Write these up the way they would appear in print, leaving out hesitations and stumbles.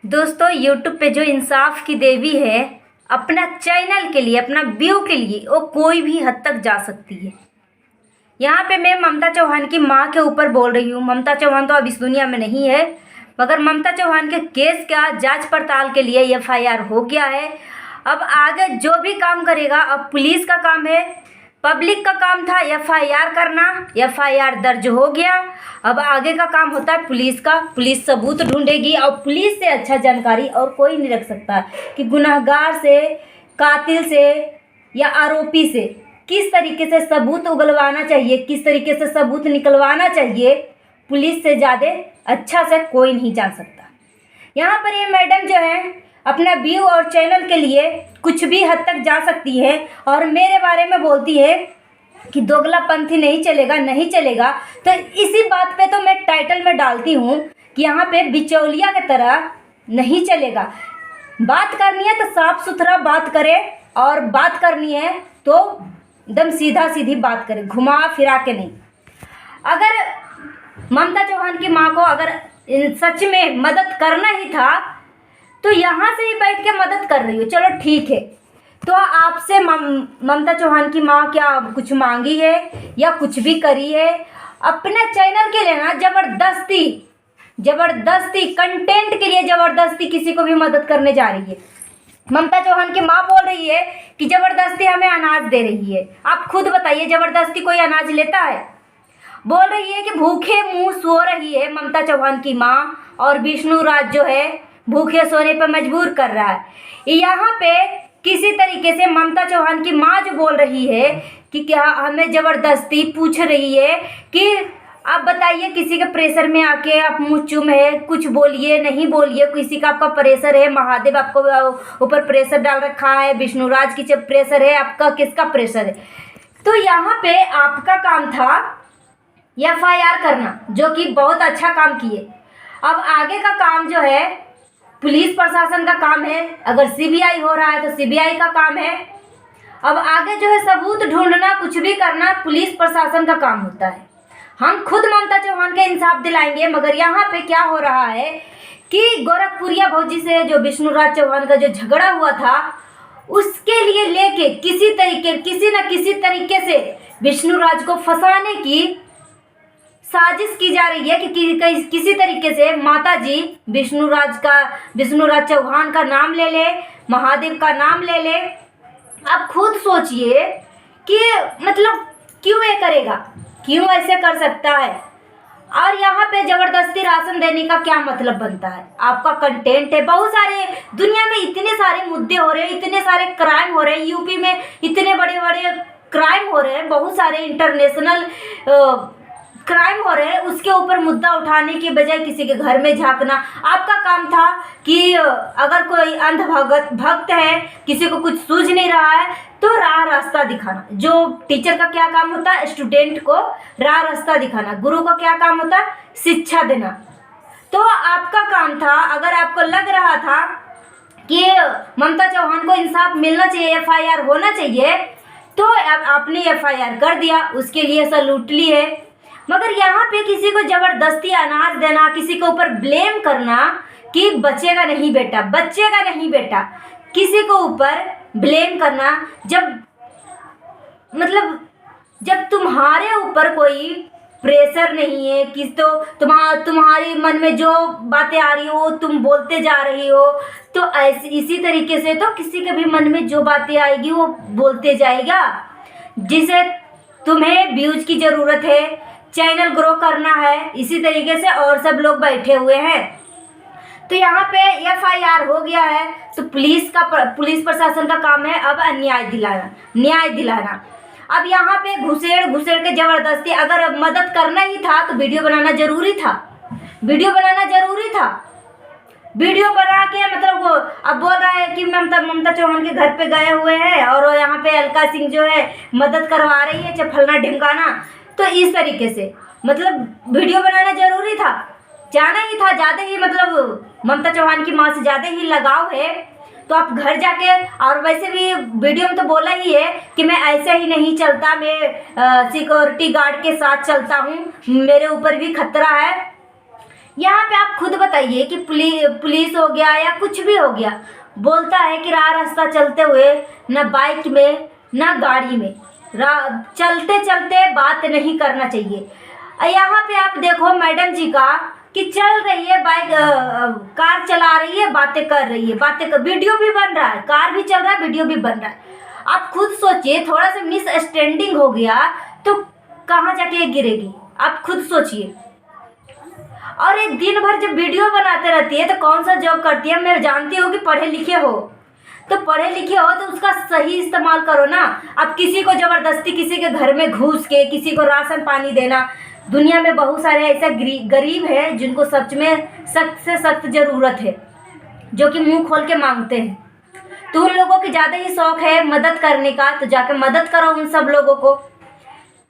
दोस्तों यूट्यूब पे जो इंसाफ की देवी है, अपना चैनल के लिए, अपना व्यू के लिए वो कोई भी हद तक जा सकती है। यहाँ पे मैं ममता चौहान की माँ के ऊपर बोल रही हूँ। ममता चौहान तो अब इस दुनिया में नहीं है, मगर ममता चौहान के केस का जांच पड़ताल के लिए एफआईआर हो गया है। अब आगे जो भी काम करेगा, अब पुलिस का काम है। पब्लिक का काम था एफआईआर करना, एफआईआर दर्ज हो गया। अब आगे का काम होता है पुलिस का। पुलिस सबूत ढूंढेगी और पुलिस से अच्छा जानकारी और कोई नहीं रख सकता कि गुनहगार से, कातिल से या आरोपी से किस तरीके से सबूत उगलवाना चाहिए, किस तरीके से सबूत निकलवाना चाहिए, पुलिस से ज़्यादा अच्छा से कोई नहीं जान सकता। यहाँ पर ये मैडम जो है अपना व्यू और चैनल के लिए कुछ भी हद तक जा सकती है और मेरे बारे में बोलती है कि दोगलापंथी नहीं चलेगा, नहीं चलेगा। तो इसी बात पे तो मैं टाइटल में डालती हूँ कि यहाँ पे बिचौलिया की तरह नहीं चलेगा। बात करनी है तो साफ सुथरा बात करे, और बात करनी है तो एकदम सीधा सीधी बात करे, घुमा फिरा के नहीं। अगर ममता चौहान की माँ को अगर सच में मदद करना ही था तो यहाँ से ही बैठ के मदद कर रही हो, चलो ठीक है। तो आपसे ममता चौहान की माँ क्या कुछ मांगी है या कुछ भी करी है? अपना चैनल के लिए ना जबरदस्ती कंटेंट के लिए जबरदस्ती किसी को भी मदद करने जा रही है। ममता चौहान की माँ बोल रही है कि जबरदस्ती हमें अनाज दे रही है। आप खुद बताइए, जबरदस्ती कोई अनाज लेता है? बोल रही है कि भूखे मुंह सो रही है ममता चौहान की माँ, और विष्णु राज जो है भूखे सोने पर मजबूर कर रहा है। यहाँ पे किसी तरीके से ममता चौहान की माँ जो बोल रही है कि क्या हमें ज़बरदस्ती पूछ रही है कि आप बताइए, किसी के प्रेशर में आके आप मुँह चुम है, कुछ बोलिए नहीं बोलिए। किसी का आपका प्रेशर है, महादेव आपको ऊपर प्रेशर डाल रखा है, विष्णु राज की प्रेशर है, आपका किसका प्रेशर है? तो यहाँ पे आपका काम था एफआईआर करना, जो कि बहुत अच्छा काम किए। अब आगे का काम जो है पुलिस प्रशासन का काम है। अगर सीबीआई हो रहा है तो सीबीआई का काम है। अब आगे जो है सबूत ढूंढना, कुछ भी करना पुलिस प्रशासन का काम होता है। हम खुद ममता चौहान के इंसाफ दिलाएंगे। मगर यहाँ पे क्या हो रहा है कि गोरखपुरिया भौजी से जो विष्णुराज चौहान का जो झगड़ा हुआ था, उसके लिए लेके किसी न किसी तरीके से विष्णुराज को फंसाने की साजिश की जा रही है कि किसी तरीके से माता जी विष्णुराज चौहान का नाम ले ले, महादेव का नाम ले ले। आप खुद सोचिए कि मतलब क्यों ये करेगा, क्यों ऐसे कर सकता है? और यहाँ पे ज़बरदस्ती राशन देने का क्या मतलब बनता है? आपका कंटेंट है, बहुत सारे दुनिया में इतने सारे मुद्दे हो रहे हैं, इतने सारे क्राइम हो रहे हैं, यूपी में इतने बड़े बड़े क्राइम हो रहे हैं, बहुत सारे इंटरनेशनल क्राइम हो रहे हैं। उसके ऊपर मुद्दा उठाने के बजाय किसी के घर में झांकना। आपका काम था कि अगर कोई अंध भक्त है, किसी को कुछ सूझ नहीं रहा है, तो राह रास्ता दिखाना। जो टीचर का क्या काम होता है? स्टूडेंट को राह रास्ता दिखाना। गुरु का क्या काम होता है? शिक्षा देना। तो आपका काम था, अगर आपको लग रहा था कि ममता चौहान को इंसाफ मिलना चाहिए, एफआईआर होना चाहिए, तो आपने एफआईआर कर दिया, उसके लिए सैल्यूट ली है। मगर यहाँ पे किसी को जबरदस्ती अनाज देना, किसी के ऊपर ब्लेम करना कि बचेगा नहीं बेटा, बचेगा नहीं बेटा, किसी को ऊपर ब्लेम करना, जब तुम्हारे ऊपर कोई प्रेशर नहीं है कि तो तुम्हारे मन में जो बातें आ रही हो तुम बोलते जा रही हो, तो ऐसे इसी तरीके से तो किसी के भी मन में जो बातें आएगी वो बोलते जाएगा। जिसे तुम्हें व्यूज की ज़रूरत है, चैनल ग्रो करना है, इसी तरीके से और सब लोग बैठे हुए हैं। तो यहाँ पे एफआईआर हो गया है, तो पुलिस प्रशासन का काम है अब न्याय दिलाना। अब यहाँ पे घुसेड़ के जबरदस्ती, अगर मदद करना ही था तो वीडियो बनाना जरूरी था। वीडियो बना के मतलब वो अब बोल रहा है कि ममता चौहान के घर पे गए हुए हैं और यहाँ पे अलका सिंह जो है मदद करवा रही है, फलना ढिमकाना। तो इस तरीके से मतलब वीडियो बनाना जरूरी था, जाना ही था। ज़्यादा ही मतलब ममता चौहान की माँ से ज़्यादा ही लगाव है, तो आप घर जाके, और वैसे भी वीडियो में तो बोला ही है कि मैं ऐसे ही नहीं चलता, मैं सिक्योरिटी गार्ड के साथ चलता हूँ, मेरे ऊपर भी खतरा है। यहाँ पे आप खुद बताइए कि पुलिस हो गया या कुछ भी हो गया, बोलता है कि रास्ता चलते हुए न बाइक में न गाड़ी में चलते चलते बात नहीं करना चाहिए। यहाँ पे आप देखो मैडम जी का कि चल रही है बाइक, कार चला रही है, बातें कर रही है, वीडियो भी बन रहा है, कार भी चल रहा है, वीडियो भी बन रहा है। आप खुद सोचिए, थोड़ा सा मिसअंडरस्टैंडिंग हो गया तो कहाँ जाके गिरेगी, आप खुद सोचिए। और ये दिन भर जब वीडियो बनाते रहती है तो कौन सा जॉब करती है? मैं जानती हूँ कि पढ़े लिखे हो, तो पढ़े लिखे हो तो उसका सही इस्तेमाल करो ना। अब किसी को ज़बरदस्ती किसी के घर में घुस के किसी को राशन पानी देना, दुनिया में बहुत सारे ऐसे गरीब हैं जिनको सच में सख्त से सख्त ज़रूरत है, जो कि मुंह खोल के मांगते हैं। तो उन लोगों की ज़्यादा ही शौक है मदद करने का, तो जाकर मदद करो उन सब लोगों को।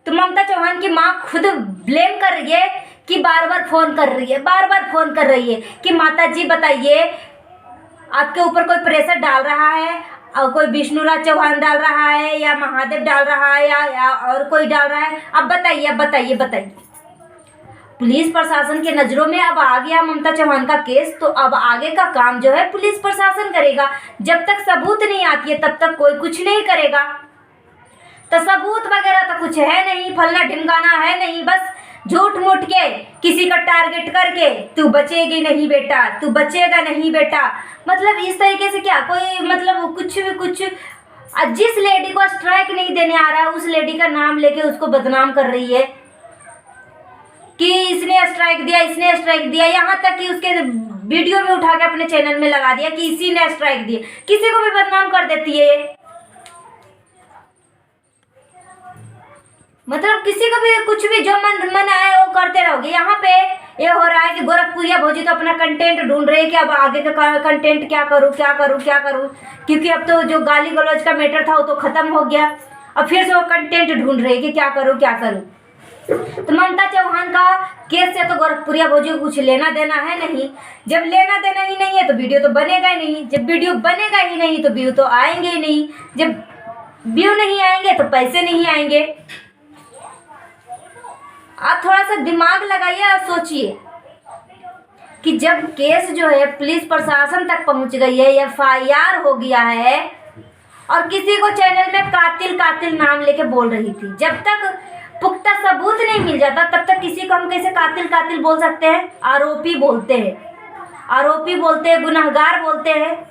तो ममता चौहान की माँ खुद ब्लेम कर रही है कि बार बार फ़ोन कर रही है, बार बार फ़ोन कर रही है कि माता जी बताइए आपके ऊपर कोई प्रेशर डाल रहा है, और कोई विष्णुराज चौहान डाल रहा है या महादेव डाल रहा है या और कोई डाल रहा है? अब बताइए, अब बताइए, बताइए। पुलिस प्रशासन के नज़रों में अब आ गया ममता चौहान का केस, तो अब आगे का काम जो है पुलिस प्रशासन करेगा। जब तक सबूत नहीं आती है तब तक कोई कुछ नहीं करेगा। तो सबूत वगैरह तो कुछ है नहीं, फलना ढिमकाना है नहीं, बस झूठ मूठ के किसी का टारगेट करके तू बचेगी नहीं बेटा, तू बचेगा नहीं बेटा, मतलब इस तरीके से क्या कोई मतलब कुछ भी कुछ। जिस लेडी को स्ट्राइक नहीं देने आ रहा है उस लेडी का नाम लेके उसको बदनाम कर रही है कि इसने स्ट्राइक दिया, इसने स्ट्राइक दिया, यहाँ तक कि उसके वीडियो भी उठा के अपने चैनल में लगा दिया कि इसी ने स्ट्राइक दिया। किसी को भी बदनाम कर देती है ये, मतलब किसी को भी कुछ भी जो मन आए वो करते रहोगे। यहाँ पे ये हो रहा है कि गोरखपुरिया भौजी तो अपना कंटेंट ढूंढ रहे हैं कि अब आगे का कंटेंट क्या करूँ, क्या करूँ, क्या करूँ, क्योंकि अब तो जो गाली गलौज का मैटर था वो तो खत्म हो गया। अब फिर से वो कंटेंट ढूंढ रहे हैं कि क्या करूँ, क्या करूँ। तो ममता चौहान का केस से तो गोरखपुरिया भौजी को कुछ लेना देना है नहीं। जब लेना देना ही नहीं है तो वीडियो तो बनेगा ही नहीं, जब वीडियो बनेगा ही नहीं तो व्यू तो आएंगे ही नहीं, जब व्यू नहीं आएंगे तो पैसे नहीं आएंगे। आप थोड़ा सा दिमाग लगाइए और सोचिए कि जब केस जो है पुलिस प्रशासन तक पहुंच गई है, FIR हो गया है और किसी को चैनल में कातिल कातिल नाम लेके बोल रही थी, जब तक पुख्ता सबूत नहीं मिल जाता तब तक किसी को हम कैसे कातिल कातिल बोल सकते हैं? आरोपी बोलते हैं, आरोपी बोलते हैं, गुनहगार बोलते हैं।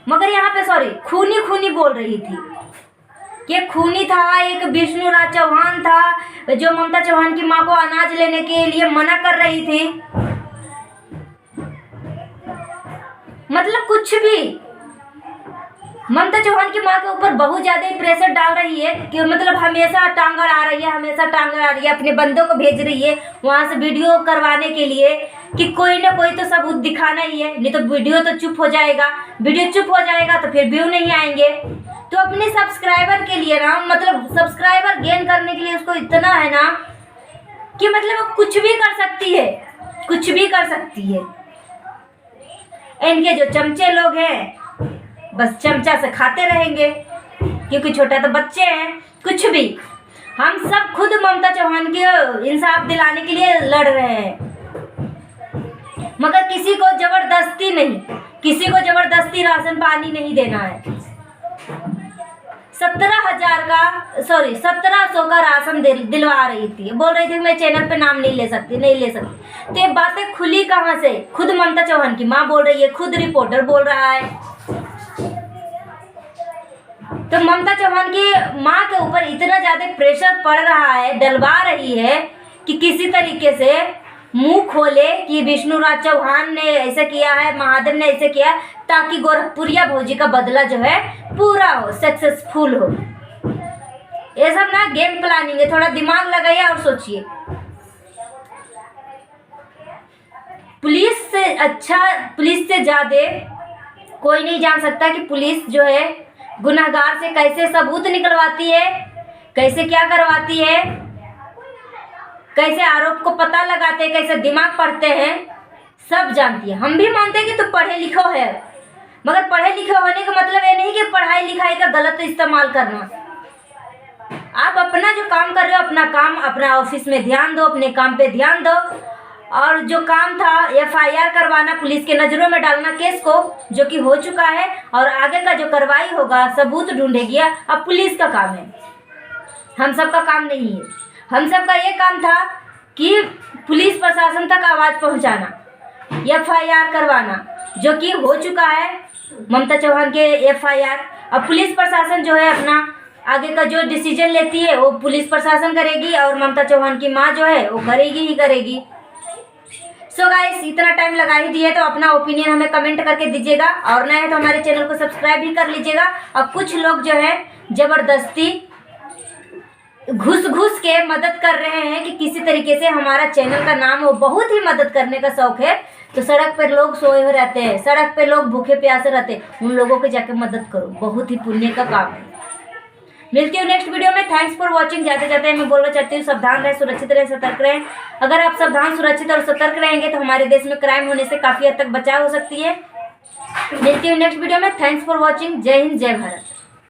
मगर यहाँ पे सॉरी खूनी खूनी बोल रही थी, ये खूनी था। एक विष्णुराज चौहान था जो ममता चौहान की माँ को अनाज लेने के लिए मना कर रही थी। मतलब कुछ भी ममता चौहान की माँ के ऊपर बहुत ज़्यादा ही प्रेशर डाल रही है कि मतलब हमेशा टांग अड़ा रही है, हमेशा टांग अड़ा रही है, अपने बंदों को भेज रही है वहाँ से वीडियो करवाने के लिए कि कोई ना कोई तो सबूत दिखाना ही है, नहीं तो वीडियो तो चुप हो जाएगा, वीडियो चुप हो जाएगा तो फिर व्यू नहीं आएंगे। तो अपने सब्सक्राइबर के लिए ना, मतलब सब्सक्राइबर गेन करने के लिए उसको इतना है ना कि मतलब वो कुछ भी कर सकती है, कुछ भी कर सकती है। इनके जो चमचे लोग हैं बस चमचा से खाते रहेंगे, क्योंकि छोटा तो बच्चे हैं। कुछ भी हम सब खुद ममता चौहान के इंसाफ दिलाने के लिए लड़ रहे हैं, मगर किसी को जबरदस्ती नहीं, किसी को जबरदस्ती राशन पानी नहीं देना है। 1700 का राशन दिलवा रही थी, बोल रही थी मैं चैनल पे नाम नहीं ले सकती, नहीं ले सकती। तो ये बातें खुली कहाँ से? खुद ममता चौहान की माँ बोल रही है, खुद रिपोर्टर बोल रहा है। तो ममता चौहान की माँ के ऊपर इतना ज़्यादा प्रेशर पड़ रहा है, डलवा रही है कि किसी तरीके से मुंह खोले कि विष्णुराज चौहान ने ऐसे किया है, महादेव ने ऐसे किया, ताकि गोरखपुरिया भौजी का बदला जो है पूरा हो, सक्सेसफुल हो। ये सब ना गेम प्लानिंग है, थोड़ा दिमाग लगाइए और सोचिए। पुलिस से अच्छा, पुलिस से ज़्यादा कोई नहीं जान सकता कि पुलिस जो है गुनहगार से कैसे सबूत निकलवाती है, कैसे क्या करवाती है, कैसे आरोप को पता लगाते हैं, कैसे दिमाग पढ़ते हैं, सब जानती है। हम भी मानते हैं कि तू पढ़े लिखो है, मगर पढ़े लिखे होने का मतलब ये नहीं कि पढ़ाई लिखाई का गलत इस्तेमाल करना। आप अपना जो काम कर रहे हो, अपना काम, अपना ऑफिस में ध्यान दो, अपने काम पे ध्यान दो। और जो काम था FIR करवाना, पुलिस के नज़रों में डालना केस को, जो कि हो चुका है, और आगे का जो कार्रवाई होगा, सबूत ढूंढेगी, अब पुलिस का काम है, हम सब का काम नहीं है। हम सब का ये काम था कि पुलिस प्रशासन तक आवाज़ पहुंचाना, FIR करवाना, जो कि हो चुका है ममता चौहान के FIR। अब पुलिस प्रशासन जो है अपना आगे का जो डिसीजन लेती है वो पुलिस प्रशासन करेगी, और ममता चौहान की माँ जो है वो करेगी ही करेगी। सो गाइस, इतना टाइम लगा ही दिए तो अपना ओपिनियन हमें कमेंट करके दीजिएगा, और नए हैं तो हमारे चैनल को सब्सक्राइब भी कर लीजिएगा। अब कुछ लोग जो है ज़बरदस्ती घुस के मदद कर रहे हैं कि किसी तरीके से हमारा चैनल का नाम हो, बहुत ही मदद करने का शौक है। तो सड़क पर लोग सोए हुए रहते हैं, सड़क पे लोग भूखे प्यासे रहते हैं, उन लोगों को जाके मदद करो, बहुत ही पुण्य का काम है। मिलती हूँ नेक्स्ट वीडियो में। Thanks for watching. जाते जाते मैं बोलना चाहती हूँ, सावधान रहें, सुरक्षित रहें, सतर्क रहें। अगर आप सावधान, सुरक्षित और सतर्क रहेंगे तो हमारे देश में क्राइम होने से काफ़ी हद तक बचाव हो सकती है। मिलती हूँ नेक्स्ट वीडियो में। Thanks for watching. जय हिंद, जय भारत।